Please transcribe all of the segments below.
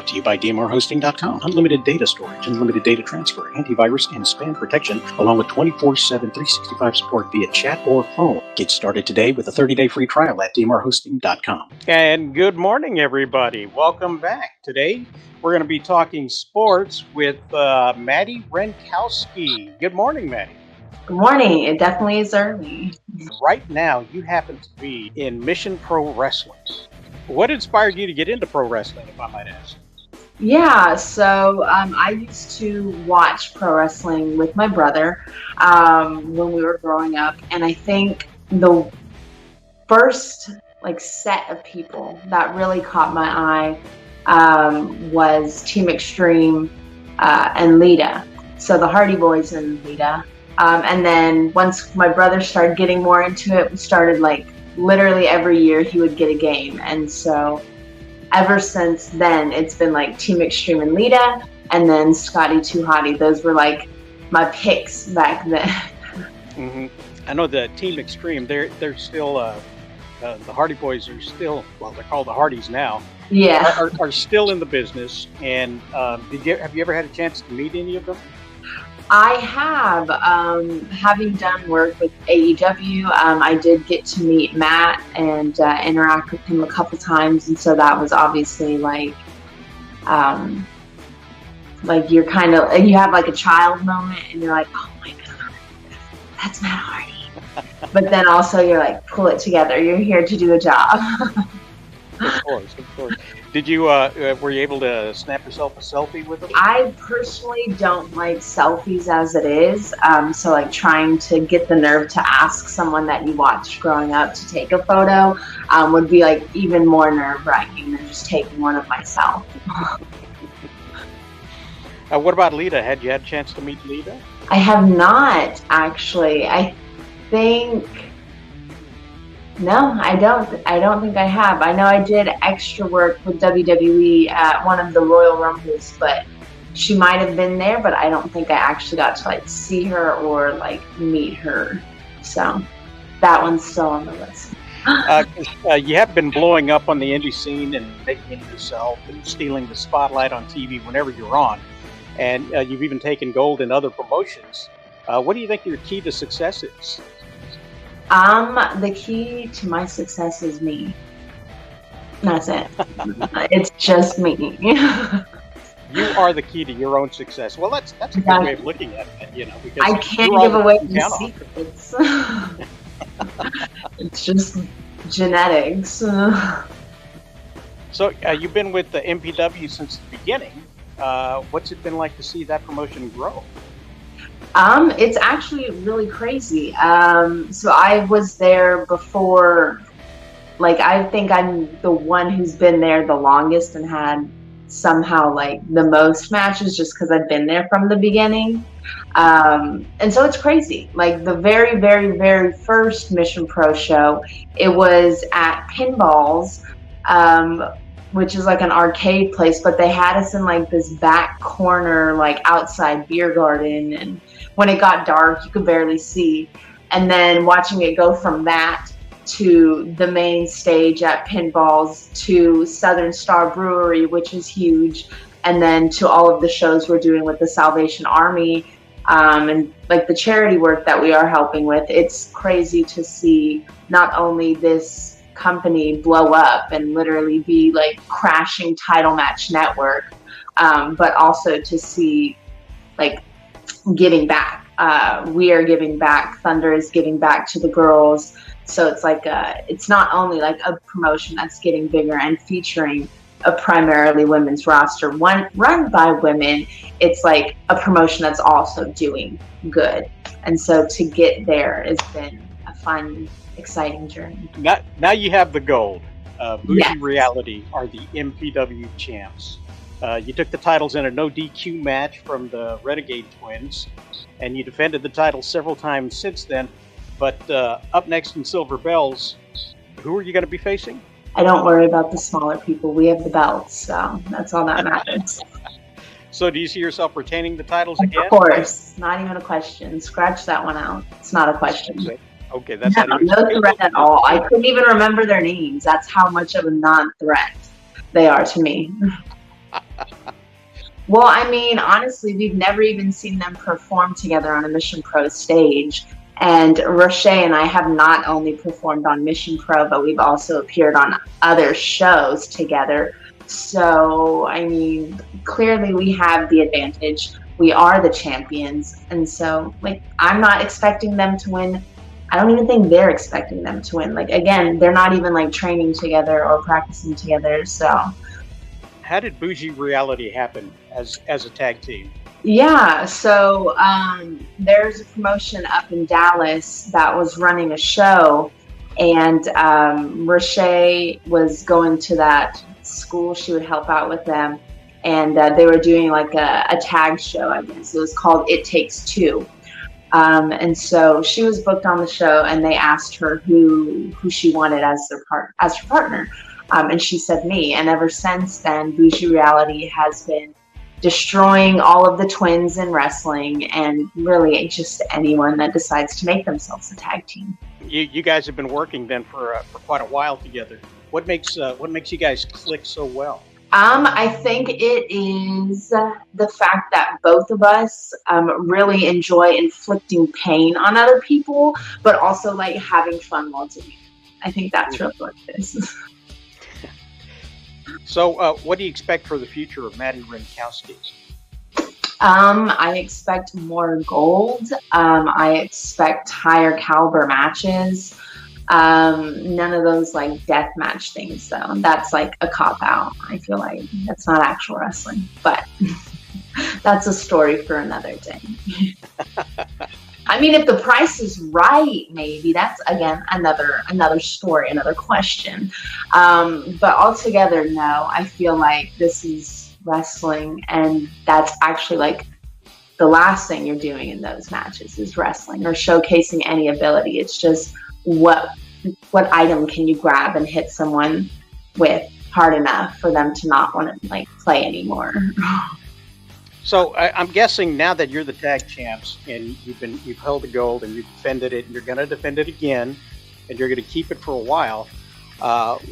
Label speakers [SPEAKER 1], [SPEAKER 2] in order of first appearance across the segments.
[SPEAKER 1] Brought to you by DMRHosting.com. Unlimited data storage, unlimited data transfer, antivirus, and spam protection, along with 24/7, 365 support via chat or phone. Get started today with a 30-day free trial at DMRHosting.com. And good morning, everybody. Welcome back. Today, we're going to be talking sports with Maddi Wrenkowski. Good morning, Maddi.
[SPEAKER 2] Good morning. It definitely is early.
[SPEAKER 1] Right now, you happen to be in Mission Pro Wrestling. What inspired you to get into pro wrestling, if I might ask?
[SPEAKER 2] Yeah, so I used to watch pro wrestling with my brother when we were growing up, and I think the first set of people that really caught my eye was Team Extreme and Lita. So the Hardy Boys and Lita. And then once my brother started getting more into it, we started literally every year he would get a game. And so ever since then, it's been Team Extreme and Lita, and then Scotty 2 Hottie. Those were my picks back then.
[SPEAKER 1] Mm-hmm. I know the Team Extreme, they're still, the Hardy Boys are still, well, they're called the Hardys now.
[SPEAKER 2] Yeah.
[SPEAKER 1] Are still in the business. And have you ever had a chance to meet any of them?
[SPEAKER 2] I have, having done work with AEW, I did get to meet Matt and interact with him a couple times, and so that was obviously you're kind of, you have a child moment, and you're like, oh my god, that's Matt Hardy. But then also you're pull it together, you're here to do a job.
[SPEAKER 1] Of course. Did you, were you able to snap yourself a selfie with them?
[SPEAKER 2] I personally don't like selfies as it is. So trying to get the nerve to ask someone that you watched growing up to take a photo would be even more nerve-wracking than just taking one of myself.
[SPEAKER 1] What about Lita? Had you had a chance to meet Lita?
[SPEAKER 2] I have not, actually. I think... No, I don't think I have. I know I did extra work with WWE at one of the Royal Rumbles, but she might have been there, but I don't think I actually got to see her or meet her. So that one's still on the list.
[SPEAKER 1] You have been blowing up on the indie scene and making it yourself and stealing the spotlight on TV whenever you're on. And you've even taken gold in other promotions. What do you think your key to success is?
[SPEAKER 2] The key to my success is me. That's it. It's just me.
[SPEAKER 1] You are the key to your own success. Well, that's a good way of looking at it, because
[SPEAKER 2] I can't give away the secrets. It's just genetics.
[SPEAKER 1] So you've been with the MPW since the beginning. What's it been like to see that promotion grow?
[SPEAKER 2] It's actually really crazy. So I was there before, I think I'm the one who's been there the longest and had somehow the most matches just because I've been there from the beginning. And so it's crazy. The very, very, very first Mission Pro show, it was at Pinballs, which is an arcade place, but they had us in this back corner, outside beer garden, and when it got dark, you could barely see. And then watching it go from that to the main stage at Pinballs to Southern Star Brewery, which is huge, and then to all of the shows we're doing with the Salvation Army, and the charity work that we are helping with. It's crazy to see not only this company blow up and literally be crashing title match network, but also to see giving back. We are giving back. Thunder is giving back to the girls. So it's it's not only a promotion that's getting bigger and featuring a primarily women's roster, one run by women. It's a promotion that's also doing good. And so to get there has been a fun, exciting journey.
[SPEAKER 1] Now you have the gold. Bougie
[SPEAKER 2] Yes.
[SPEAKER 1] Reality are the MPW champs. You took the titles in a no DQ match from the Renegade Twins, and you defended the title several times since then. But up next in Silver Bells, who are you going to be facing?
[SPEAKER 2] I don't worry about the smaller people. We have the belts, so that's all that matters.
[SPEAKER 1] So do you see yourself retaining the titles again?
[SPEAKER 2] Of course. Not even a question. Scratch that one out. It's not a question.
[SPEAKER 1] Okay, that's
[SPEAKER 2] no threat at all. I couldn't even remember their names. That's how much of a non-threat they are to me. Well, I mean, honestly, we've never even seen them perform together on a Mission Pro stage. And Roche and I have not only performed on Mission Pro, but we've also appeared on other shows together. So, I mean, clearly we have the advantage. We are the champions. And so, like, I'm not expecting them to win. I don't even think they're expecting them to win. Like, again, they're not even like training together or practicing together. So,
[SPEAKER 1] How did Bougie Reality happen as a tag team?
[SPEAKER 2] yeah, so there's a promotion up in Dallas that was running a show, and Roche was going to that school. She would help out with them, and they were doing like a tag show, I guess. It was called It Takes Two. And so she was booked on the show, and they asked her who she wanted as her partner. And she said me. And ever since then, Bougie Reality has been destroying all of the twins in wrestling, and really just anyone that decides to make themselves a tag team.
[SPEAKER 1] You guys have been working then for quite a while together. What makes you guys click so well?
[SPEAKER 2] I think it is the fact that both of us really enjoy inflicting pain on other people, but also like having fun while doing it. I think that's really what it is.
[SPEAKER 1] So, what do you expect for the future of Maddi Wrenkowski?
[SPEAKER 2] I expect more gold. I expect higher caliber matches. None of those like death match things though. That's like a cop out. I feel like that's not actual wrestling, but that's a story for another day. I mean, if the price is right, maybe that's again another story, another question. But altogether, no. I feel like this is wrestling, and that's actually like the last thing you're doing in those matches is wrestling or showcasing any ability. It's just what item can you grab and hit someone with hard enough for them to not want to like play anymore.
[SPEAKER 1] So I'm guessing now that you're the tag champs and you've held the gold and you've defended it, and you're going to defend it again, and you're going to keep it for a while.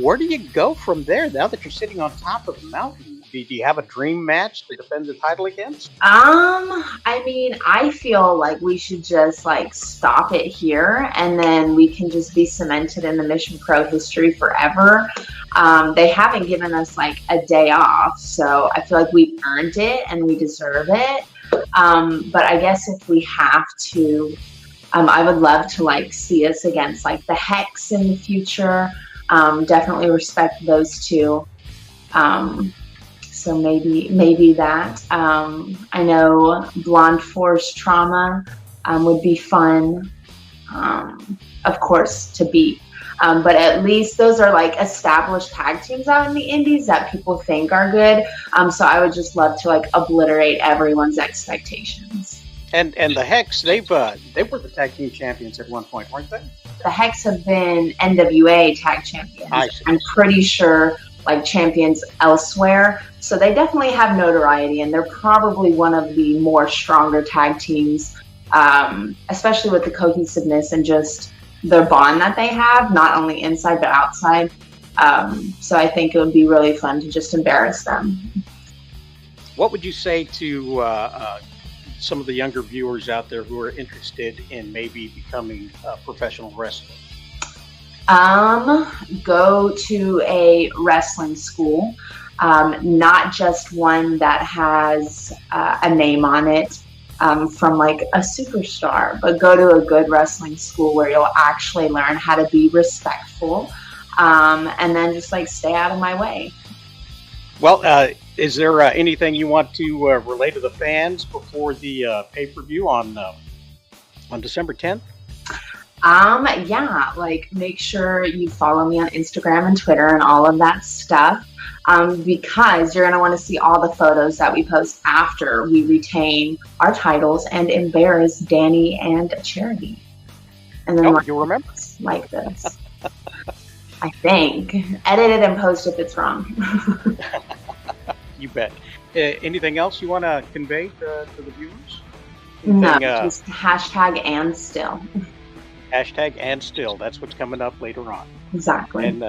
[SPEAKER 1] Where do you go from there now that you're sitting on top of the mountain? Do you have a dream match to defend the title against?
[SPEAKER 2] I mean, I feel like we should just like stop it here, and then we can just be cemented in the Mission Pro history forever. They haven't given us like a day off, so I feel like we've earned it and we deserve it. But I guess if we have to, I would love to like see us against like the Hex in the future. Definitely respect those two. So maybe that. I know Blonde Force Trauma would be fun, of course, to beat. But at least those are like established tag teams out in the indies that people think are good. So I would just love to like obliterate everyone's expectations.
[SPEAKER 1] And the Hex, they were the tag team champions at one point, weren't they?
[SPEAKER 2] The Hex have been NWA tag champions. I'm pretty sure like champions elsewhere. So they definitely have notoriety, and they're probably one of the more stronger tag teams, especially with the cohesiveness and just the bond that they have, not only inside but outside. So I think it would be really fun to just embarrass them.
[SPEAKER 1] What would you say to some of the younger viewers out there who are interested in maybe becoming a professional wrestler?
[SPEAKER 2] Go to a wrestling school, not just one that has a name on it from like a superstar, but go to a good wrestling school where you'll actually learn how to be respectful, and then just like stay out of my way.
[SPEAKER 1] Well, is there anything you want to relay to the fans before the pay-per-view on December 10th?
[SPEAKER 2] Yeah, like make sure you follow me on Instagram and Twitter and all of that stuff, because you're going to want to see all the photos that we post after we retain our titles and embarrass Danny and Charity. And then
[SPEAKER 1] you'll remember
[SPEAKER 2] like this. I think. Edit it and post if it's wrong.
[SPEAKER 1] You bet. Anything else you want to convey to the viewers?
[SPEAKER 2] No, just hashtag and still.
[SPEAKER 1] Hashtag and still. That's what's coming up later on.
[SPEAKER 2] Exactly.
[SPEAKER 1] And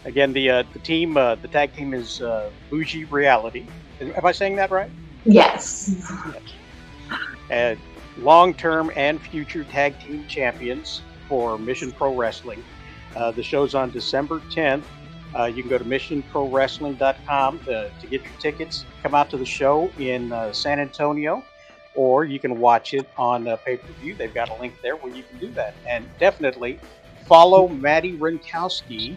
[SPEAKER 1] again, the team, the tag team is Bougie Reality. Am I saying that right?
[SPEAKER 2] Yes.
[SPEAKER 1] And long-term and future tag team champions for Mission Pro Wrestling. The show's on December 10th. You can go to missionprowrestling.com to get your tickets. Come out to the show in San Antonio, or you can watch it on pay-per-view. They've got a link there where you can do that. And definitely follow Maddi Wrenkowski.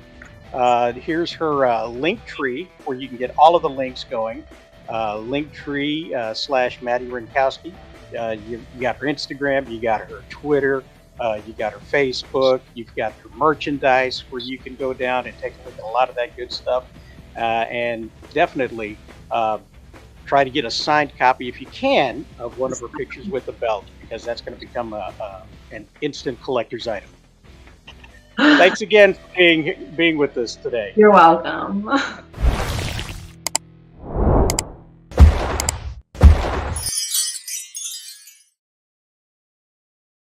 [SPEAKER 1] Here's her link tree where you can get all of the links going. Linktree / Maddi Wrenkowski. You got her Instagram, you got her Twitter, you got her Facebook, you've got her merchandise where you can go down and take a look at a lot of that good stuff. And definitely try to get a signed copy, if you can, of one of her pictures with the belt, because that's going to become an instant collector's item. Thanks again for being with us today.
[SPEAKER 2] You're welcome.